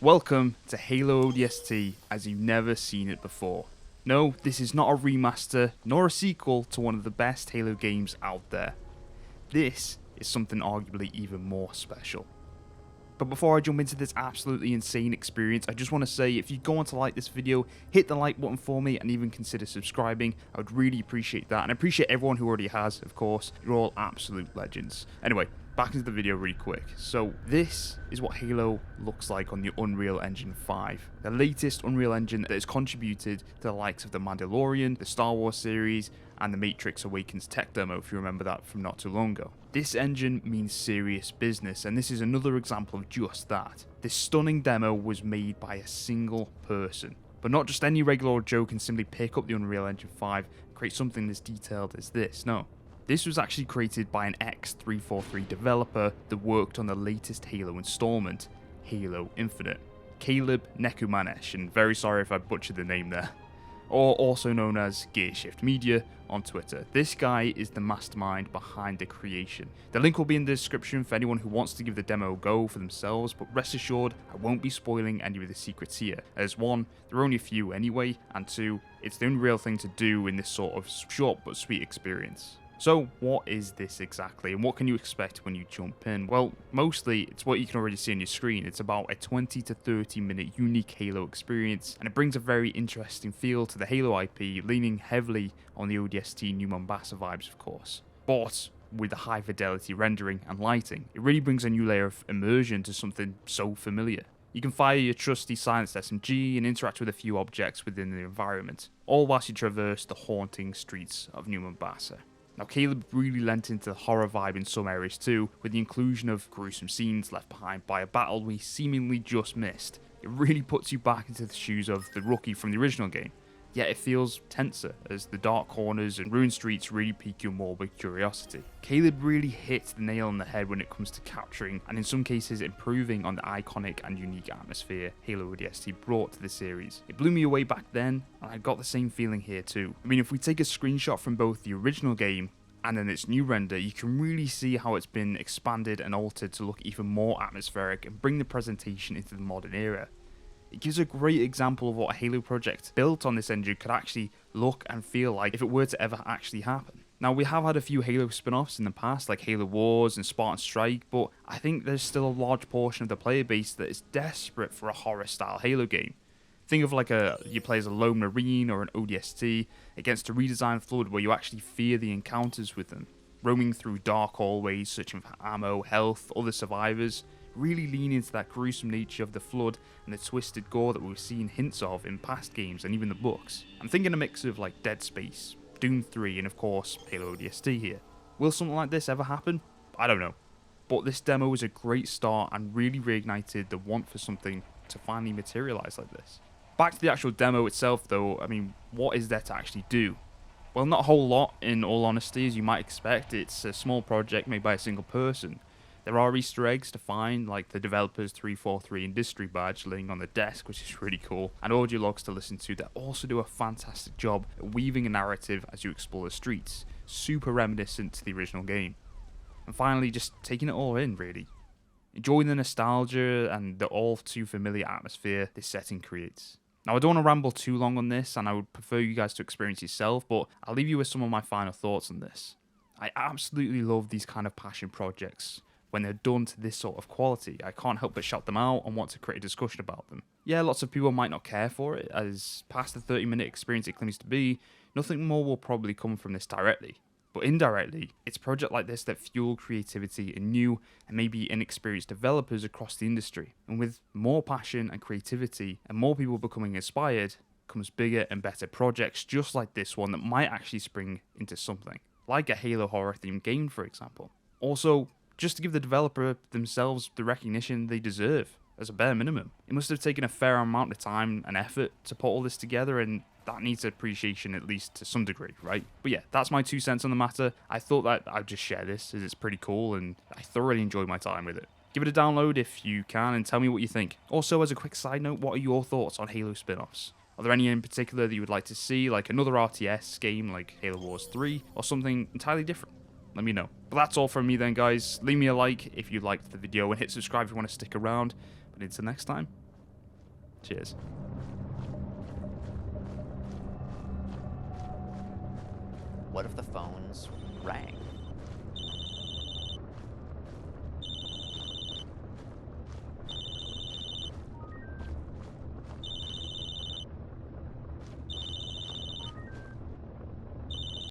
Welcome to Halo ODST as you've never seen it before. No, this is not a remaster nor a sequel to one of the best Halo games out there. This is something arguably even more special. But before I jump into this absolutely insane experience, I just want to say if you go on to like this video, hit the like button for me and even consider subscribing. I would really appreciate that, and I appreciate everyone who already has, of course. You're all absolute legends. Anyway, back into the video really quick. So this is what Halo looks like on the Unreal Engine 5. The latest Unreal Engine that has contributed to the likes of The Mandalorian, the Star Wars series, and the Matrix Awakens tech demo, if you remember that from not too long ago. This engine means serious business, and this is another example of just that. This stunning demo was made by a single person. But not just any regular Joe can simply pick up the Unreal Engine 5 and create something as detailed as this, no. This was actually created by an X343 developer that worked on the latest Halo installment, Halo Infinite. Caleb Nekumanesh, and very sorry if I butchered the name there. Or also known as Gearshift Media on Twitter. This guy is the mastermind behind the creation. The link will be in the description for anyone who wants to give the demo a go for themselves, but rest assured I won't be spoiling any of the secrets here, as one, there are only a few anyway, and two, it's the only real thing to do in this sort of short but sweet experience. So what is this exactly, and what can you expect when you jump in? Well, mostly it's what you can already see on your screen. It's about a 20 to 30 minute unique Halo experience, and it brings a very interesting feel to the Halo IP, leaning heavily on the ODST New Mombasa vibes, of course. But with the high fidelity rendering and lighting, it really brings a new layer of immersion to something so familiar. You can fire your trusty silenced SMG and interact with a few objects within the environment, all whilst you traverse the haunting streets of New Mombasa. Now, Caleb really lent into the horror vibe in some areas too, with the inclusion of gruesome scenes left behind by a battle we seemingly just missed. It really puts you back into the shoes of the rookie from the original game, yet it feels tenser as the dark corners and ruined streets really pique your morbid curiosity. Caleb really hits the nail on the head when it comes to capturing, and in some cases improving on the iconic and unique atmosphere Halo ODST brought to the series. It blew me away back then, and I got the same feeling here too. I mean, if we take a screenshot from both the original game and then its new render, you can really see how it's been expanded and altered to look even more atmospheric and bring the presentation into the modern era. It gives a great example of what a Halo project built on this engine could actually look and feel like if it were to ever actually happen. Now, we have had a few Halo spin-offs in the past, like Halo Wars and Spartan Strike, but I think there's still a large portion of the player base that is desperate for a horror-style Halo game. Think of like you play as a lone marine or an ODST against a redesigned Flood where you actually fear the encounters with them, roaming through dark hallways, searching for ammo, health, other survivors. Really lean into that gruesome nature of the Flood and the twisted gore that we've seen hints of in past games and even the books. I'm thinking a mix of like Dead Space, Doom 3 and of course Halo ODST here. Will something like this ever happen? I don't know. But this demo was a great start and really reignited the want for something to finally materialise like this. Back to the actual demo itself though, I mean, what is there to actually do? Well, not a whole lot in all honesty, as you might expect. It's a small project made by a single person. There are Easter eggs to find, like the developer's 343 industry badge laying on the desk, which is really cool, and audio logs to listen to that also do a fantastic job at weaving a narrative as you explore the streets, super reminiscent to the original game. And finally, just taking it all in, really. Enjoying the nostalgia and the all too familiar atmosphere this setting creates. Now, I don't want to ramble too long on this, and I would prefer you guys to experience yourself, but I'll leave you with some of my final thoughts on this. I absolutely love these kind of passion projects. When they're done to this sort of quality, I can't help but shout them out and want to create a discussion about them. Yeah, lots of people might not care for it, as past the 30-minute experience it claims to be, nothing more will probably come from this directly. But indirectly, it's a project like this that fuel creativity in new and maybe inexperienced developers across the industry. And with more passion and creativity and more people becoming inspired, comes bigger and better projects just like this one that might actually spring into something. Like a Halo horror themed game, for example. Also, just to give the developer themselves the recognition they deserve, as a bare minimum. It must have taken a fair amount of time and effort to put all this together, and that needs appreciation at least to some degree, right? But yeah, that's my 2 cents on the matter. I thought that I'd just share this as it's pretty cool and I thoroughly enjoyed my time with it. Give it a download if you can and tell me what you think. Also, as a quick side note, what are your thoughts on Halo spin-offs? Are there any in particular that you would like to see, like another RTS game like Halo Wars 3, or something entirely different? Let me know. But that's all from me then, guys. Leave me a like if you liked the video and hit subscribe if you want to stick around. But until next time, Cheers. What if the phones rang?